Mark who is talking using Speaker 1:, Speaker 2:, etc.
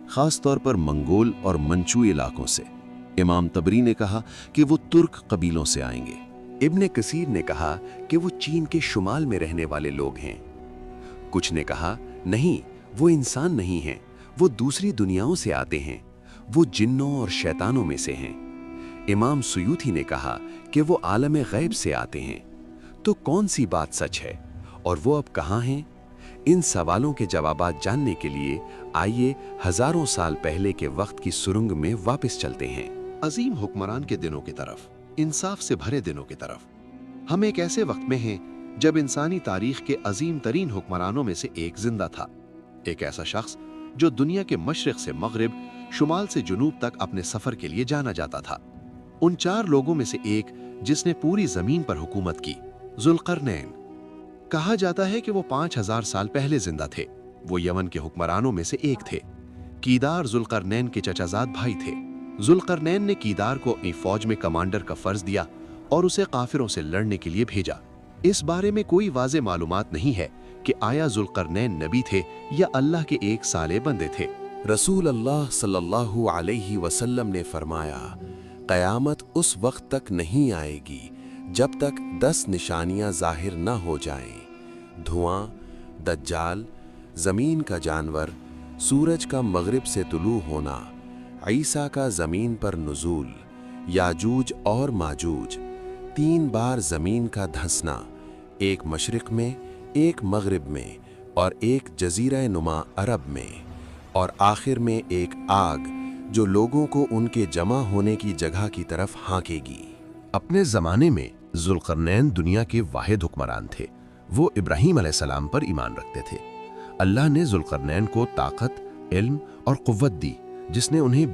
Speaker 1: खास तौर पर मंगोल और मंचू इलाकों से। इमाम तबरी ने कहा कि वो तुर्क कबीलों से आएंगे।
Speaker 2: इब्ने कसीर ने कहा कि वो चीन के शुमाल में रहने वाले लोग हैं। कुछ ने कहा नहीं, वो इंसान नहीं हैं, वो दूसरी दुनियाओं से आते हैं, वो जिन्नों और शैतानों में से हैं। इमाम सुयूती ने कहा कि वो आलम गैब से आते हैं। तो कौन सी बात सच है और वो अब कहाँ हैं? इन सवालों के जवाबात जानने के लिए आइए हजारों साल पहले के वक्त की सुरंग में वापस चलते हैं।
Speaker 3: अजीम हुक्मरान के दिनों की तरफ, इंसाफ से भरे दिनों की तरफ। हम एक ऐसे वक्त में हैं जब इंसानी तारीख के अजीम तरीन हुक्मरानों में से एक जिंदा था। एक ऐसा शख्स जो दुनिया के मशरिक से मगरिब, शुमाल से जुनूब तक अपने सफर के लिए जाना जाता था। उन 4 लोगों में से एक जिसने पूरी जमीन पर हुकूमत की, जुल्करनैन। कहा जाता है कि वो 5000 साल पहले जिंदा थे। वो यमन के हुक्मरानों में से एक थे। कीदार जुल्करनैन के चचाजाद भाई थे। जुल्करनैन ने कीदार को अपनी फौज में कमांडर का फर्ज दिया और उसे काफिरों से लड़ने के लिए भेजा। इस बारे में कोई वाज़े मालूमात नहीं है कि आया जुल्करनैन नबी थे या अल्लाह के एक साले बंदे थे।
Speaker 2: रसूल अल्लाह सल्लल्लाहु अलैहि वसल्लम ने फरमाया, क़यामत उस वक्त तक नहीं आएगी जब तक 10 निशानियां जाहिर न हो जाएं। धुआं, दज्जाल, ज़मीन का जानवर, सूरज का मगरिब से तुलू होना, ईसा का ज़मीन पर नुज़ूल, याजूज और माजूज, 3 बार ज़मीन का धंसना, एक मशरिक में, एक मगरिब में और एक जज़ीरा नुमा अरब में, और आखिर में एक आग जो लोगों को उनके जमा होने की जगह की तरफ हाँकेगी।
Speaker 3: अपने ज़माने में जुल्करनैन दुनिया के वाहिद हुक्मरान थे। वो इब्राहीम अलैहिस्सलाम पर ईमान रखते थे। अल्लाह ने जुल्करनैन को ताकत, इल्म और कुव्वत दी, जिसने उन्हें